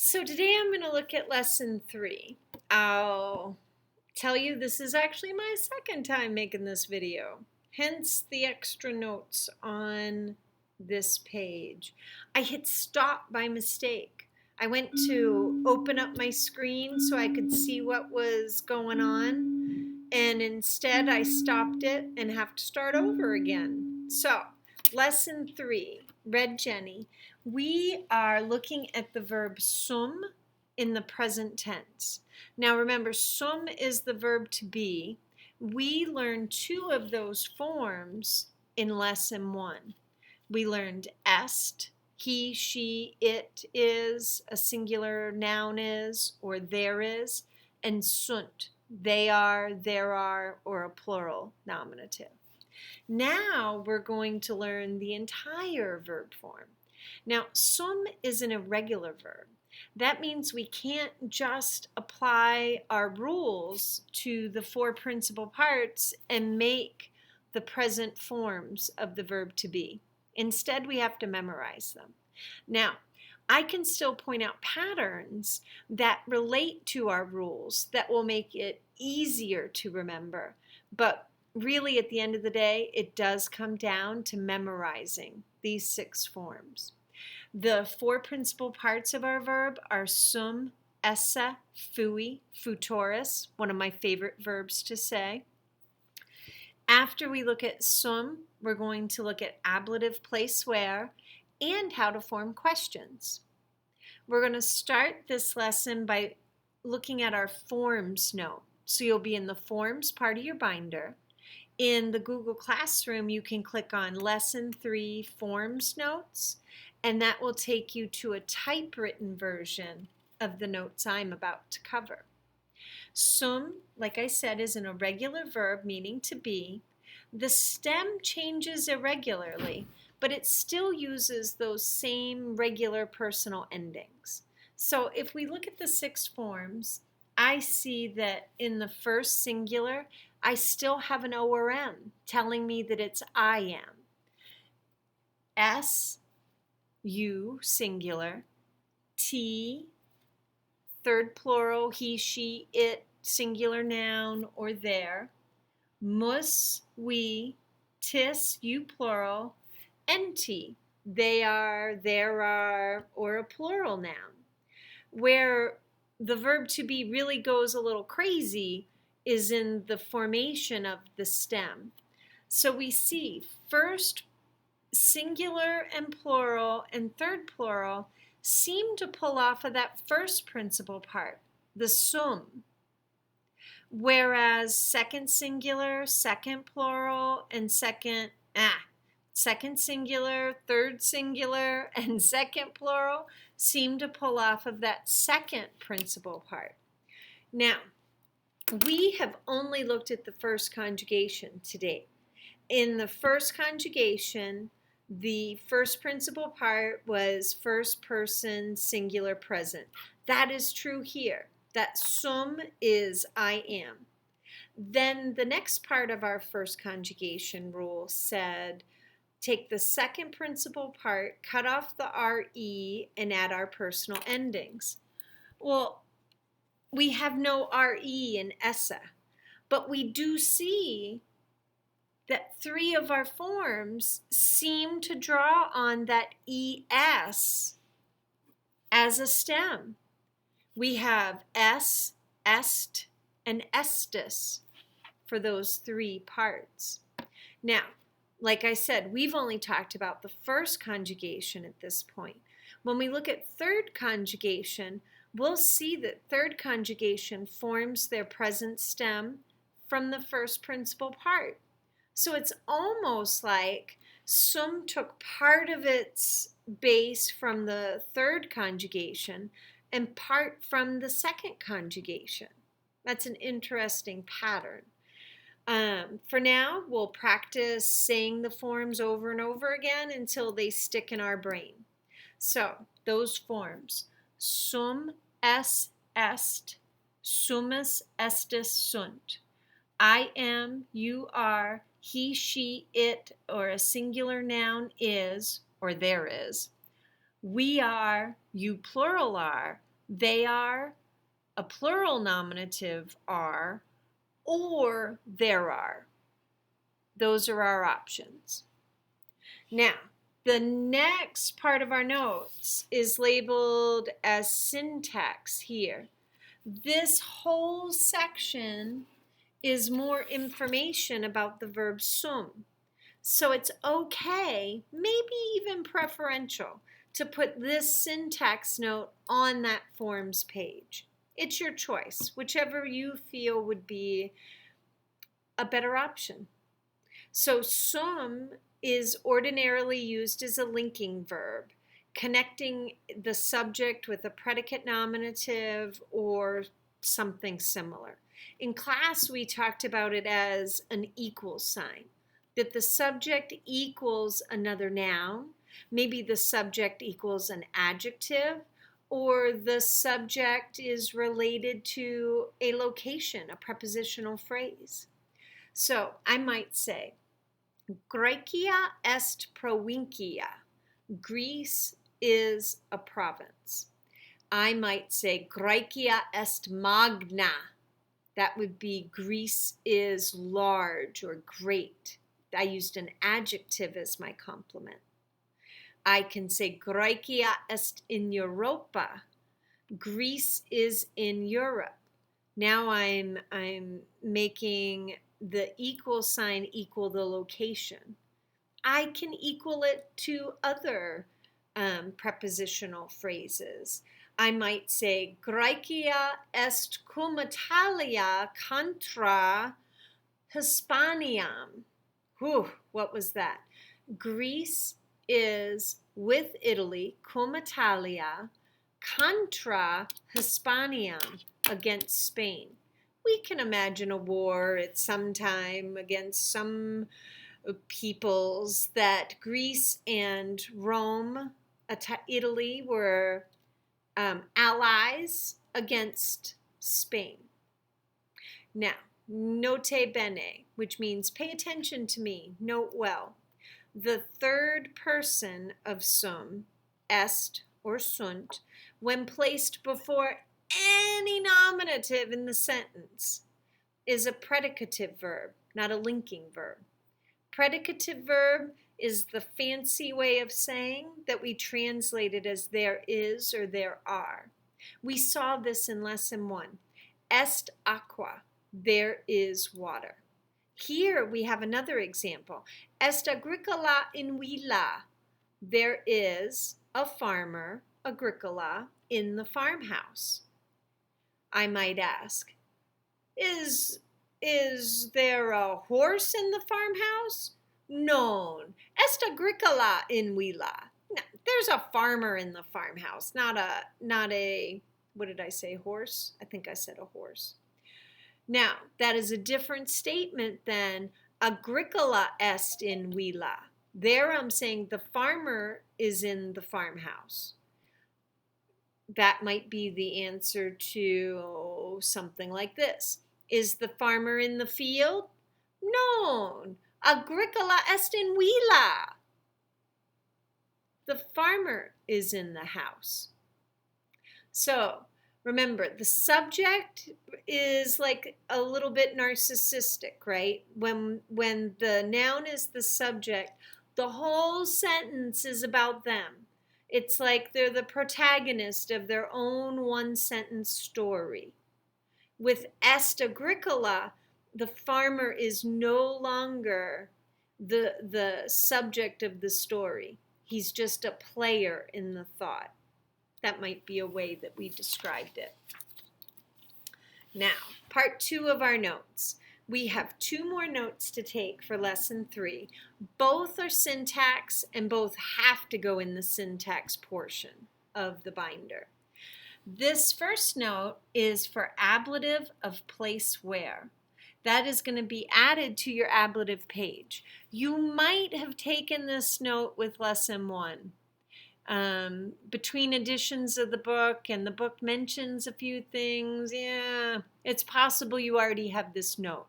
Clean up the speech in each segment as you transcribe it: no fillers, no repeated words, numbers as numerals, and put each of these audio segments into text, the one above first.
So today I'm going to look at lesson 3. I'll tell you this is actually my second time making this video, hence the extra notes on this page. I hit stop by mistake. I went to open up my screen so I could see what was going on, and instead I stopped it and have to start over again. So, lesson 3, Red Jenny. We are looking at the verb sum in the present tense. Now remember, sum is the verb to be. We learned 2 of those forms in lesson 1. We learned est, he, she, it is, a singular noun is, or there is, and sunt, they are, there are, or a plural nominative. Now we're going to learn the entire verb form. Now, sum is an irregular verb. That means we can't just apply our rules to the 4 principal parts and make the present forms of the verb to be. Instead, we have to memorize them. Now, I can still point out patterns that relate to our rules that will make it easier to remember, but really at the end of the day, it does come down to memorizing these 6 forms. The 4 principal parts of our verb are sum, esse, fui, futurus, one of my favorite verbs to say. After we look at sum, we're going to look at ablative place where and how to form questions. We're going to start this lesson by looking at our forms note. So you'll be in the forms part of your binder. In the Google Classroom, you can click on Lesson 3 Forms Notes, and that will take you to a typewritten version of the notes I'm about to cover. Sum, like I said, is an irregular verb meaning to be. The stem changes irregularly, but it still uses those same regular personal endings. So if we look at the 6 forms, I see that in the first singular, I still have an O or M telling me that it's I am. S, you, singular. T, third plural, he, she, it, singular noun, or there. Mus, we. Tis, you, plural. Enti, they are, there are, or a plural noun. Where the verb to be really goes a little crazy is in the formation of the stem. So we see first singular and plural and third plural seem to pull off of that first principal part, the sum. Whereas second singular, second plural, and second singular, third singular, and second plural seem to pull off of that second principal part. Now, we have only looked at the first conjugation today. In the first conjugation, the first principal part was first person singular present. That is true here. That sum is I am. Then the next part of our first conjugation rule said, take the second principal part, cut off the RE, and add our personal endings. Well, we have no RE in esse, but we do see that 3 of our forms seem to draw on that ES as a stem. We have es, est, and estis for those 3 parts. Now, like I said, we've only talked about the first conjugation at this point. When we look at third conjugation, we'll see that third conjugation forms their present stem from the first principal part. So it's almost like sum took part of its base from the third conjugation and part from the second conjugation. That's an interesting pattern. For now, we'll practice saying the forms over and over again until they stick in our brain. So, those forms: sum, es, est, summus, estis, sunt. I am, you are, he, she, it, or a singular noun is, or there is. We are, you plural are, they are, a plural nominative are, or there are. Those are our options. Now, the next part of our notes is labeled as syntax here. This whole section is more information about the verb sum. So it's okay, maybe even preferential, to put this syntax note on that forms page. It's your choice, whichever you feel would be a better option. So sum is ordinarily used as a linking verb, connecting the subject with a predicate nominative or something similar. In class, we talked about it as an equal sign, that the subject equals another noun, maybe the subject equals an adjective, or the subject is related to a location, a prepositional phrase. So I might say, Graecia est provincia. Greece is a province. I might say Graecia est magna. That would be Greece is large or great. I used an adjective as my complement. I can say Graecia est in Europa. Greece is in Europe. Now I'm making the equal sign equal the location. I can equal it to other prepositional phrases. I might say, Graecia est cum Italia contra Hispaniam. Whew, what was that? Greece is with Italy, cum Italia, contra Hispaniam, against Spain. We can imagine a war at some time against some peoples that Greece and Rome, Italy, were allies against Spain. Now, note bene, which means pay attention to me, note well. The third person of sum, est or sunt, when placed before any nominative in the sentence, is a predicative verb, not a linking verb. Predicative verb is the fancy way of saying that we translate it as there is or there are. We saw this in lesson 1. Est aqua, there is water. Here we have another example. Est agricola in villa, there is a farmer, agricola, in the farmhouse. I might ask, is there a horse in the farmhouse? Non. Est agricola in villa. No, there's a farmer in the farmhouse, not a, what did I say, horse? I think I said a horse. Now, that is a different statement than agricola est in villa. There I'm saying the farmer is in the farmhouse. That might be the answer to something like this. Is the farmer in the field? No. Agricola est in villa. The farmer is in the house. So remember, the subject is like a little bit narcissistic, right? When the noun is the subject, the whole sentence is about them. It's like they're the protagonist of their own one-sentence story. With est agricola, the farmer is no longer the subject of the story. He's just a player in the thought. That might be a way that we described it. Now, part 2 of our notes. We have 2 more notes to take for lesson 3. Both are syntax and both have to go in the syntax portion of the binder. This first note is for ablative of place where. That is going to be added to your ablative page. You might have taken this note with lesson 1. Between editions of the book and the book mentions a few things, yeah, it's possible you already have this note.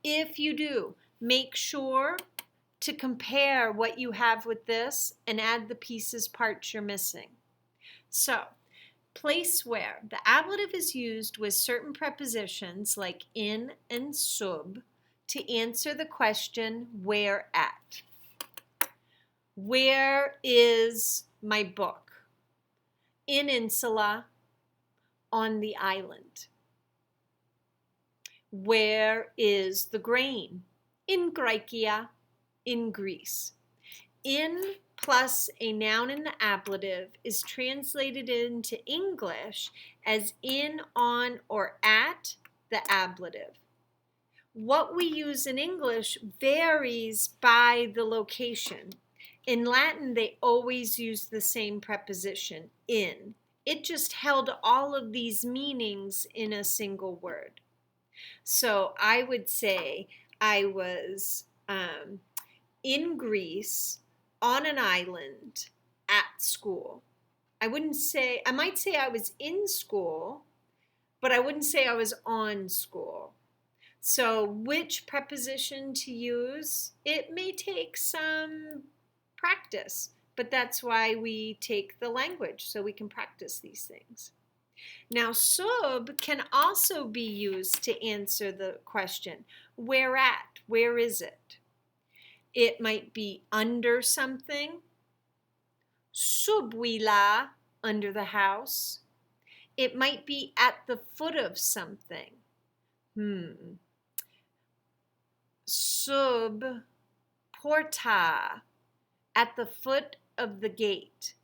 If you do, make sure to compare what you have with this and add the pieces, parts you're missing. So, Place where. The ablative is used with certain prepositions like in and sub to answer the question, where at. Where is my book? In insula, on the island. Where is the grain? In Graecia, in Greece. In plus a noun in the ablative is translated into English as in, on, or at the ablative. What we use in English varies by the location. In Latin, they always use the same preposition, in. It just held all of these meanings in a single word. So I would say I was in Greece, on an island, at school. I might say I was in school, but I wouldn't say I was on school. So which preposition to use? It may take some practice, but that's why we take the language, so we can practice these things. Now, sub can also be used to answer the question, where at? Where is it? It might be under something, sub villa, under the house. It might be at the foot of something. Sub porta, at the foot of the gate.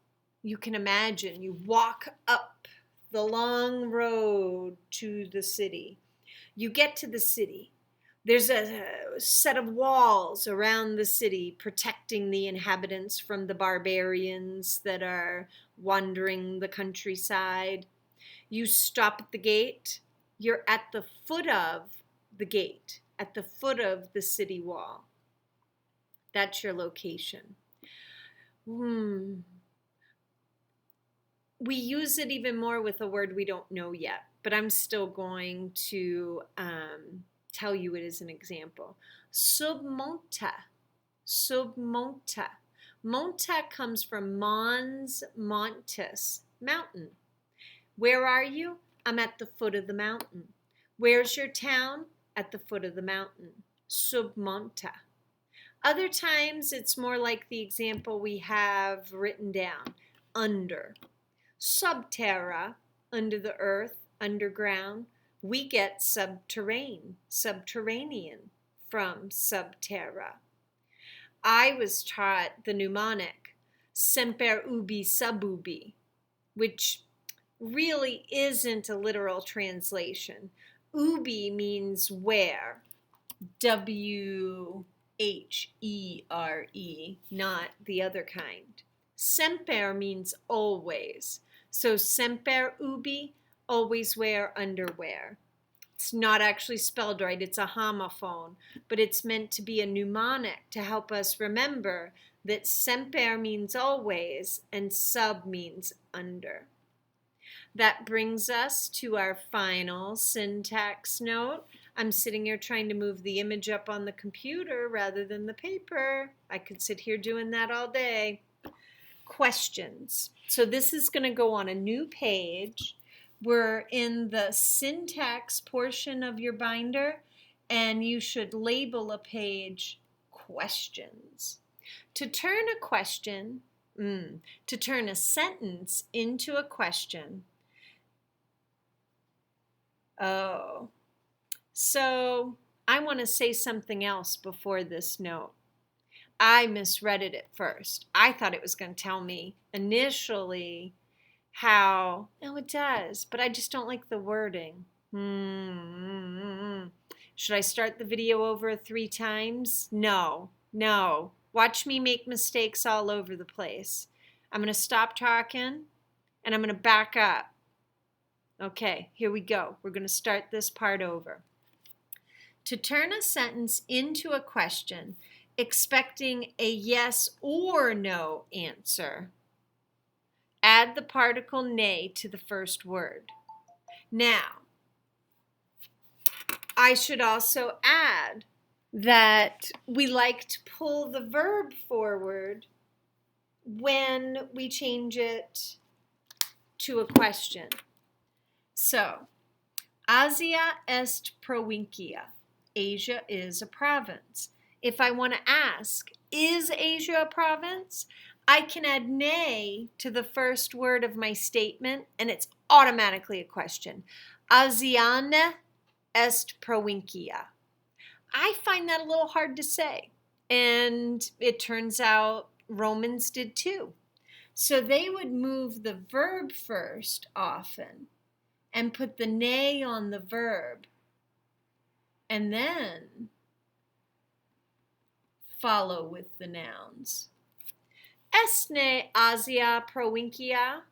You can imagine you walk up the long road to the city. You get to the city. There's a set of walls around the city protecting the inhabitants from the barbarians that are wandering the countryside. You stop at the gate. You're at the foot of the gate, at the foot of the city wall. That's your location. We use it even more with a word we don't know yet, but I'm still going to tell you it as an example. Submonta, submonta. Monta comes from mons montis, mountain. Where are you? I'm at the foot of the mountain. Where's your town? At the foot of the mountain. Submonta. Other times it's more like the example we have written down, under. Subterra, under the earth, underground. We get subterranean from subterra. I was taught the mnemonic semper ubi sub ubi, which really isn't a literal translation. Ubi means where, W-H-E-R-E, not the other kind. Semper means always. So semper ubi, always wear underwear. It's not actually spelled right, it's a homophone, but it's meant to be a mnemonic to help us remember that semper means always and sub means under. That brings us to our final syntax note. I'm sitting here trying to move the image up on the computer rather than the paper. I could sit here doing that all day. Questions. So this is going to go on a new page. We're in the syntax portion of your binder, and you should label a page questions. To turn a question, to turn a sentence into a question. So I want to say something else before this note. I misread it at first. I thought it was going to tell me initially how, no, it does, but I just don't like the wording. Should I start the video over 3 times? No. Watch me make mistakes all over the place. I'm going to stop talking and I'm going to back up. Okay, here we go. We're going to start this part over. To turn a sentence into a question, expecting a yes or no answer, add the particle ne to the first word. Now, I should also add that we like to pull the verb forward when we change it to a question. So, Asia est provincia. Asia is a province. If I want to ask, is Asia a province? I can add ne to the first word of my statement, and it's automatically a question. Asiana est provincia. I find that a little hard to say, and it turns out Romans did too. So they would move the verb first often and put the ne on the verb, and then follow with the nouns. Esne Asia provincia.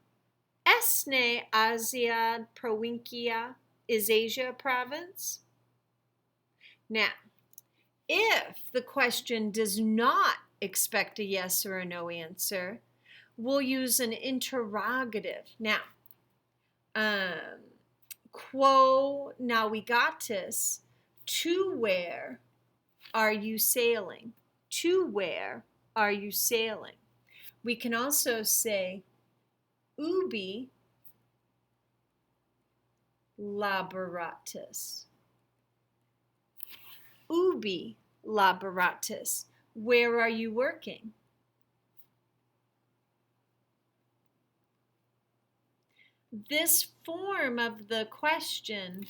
Esne Asia provincia. Is Asia a province? Now, if the question does not expect a yes or a no answer, we'll use an interrogative. Now, quo navigatis, to where are you sailing? To where are you sailing? We can also say, ubi laboratis. Ubi laboratis. Where are you working? This form of the question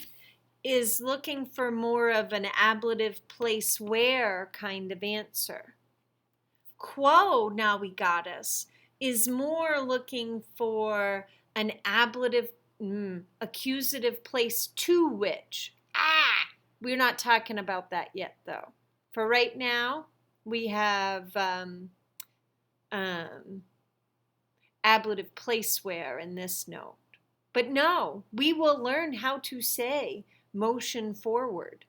is looking for more of an ablative place where kind of answer. Quo navigatis is more looking for an ablative, accusative place to which. We're not talking about that yet, though. For right now, we have ablative place where in this note. But no, we will learn how to say motion forward,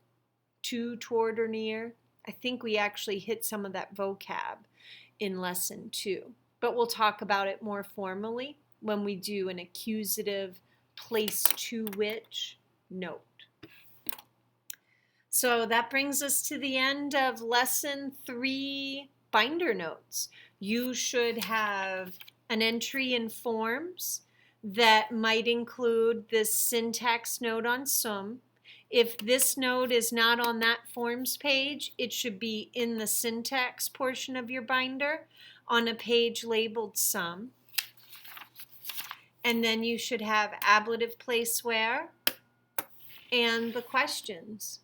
to, toward, or near. I think we actually hit some of that vocab in lesson 2. But we'll talk about it more formally when we do an accusative place to which note. So that brings us to the end of lesson 3 binder notes. You should have an entry in forms that might include this syntax note on sum. If this note is not on that forms page, it should be in the syntax portion of your binder on a page labeled sum. And then you should have ablative place where and the questions.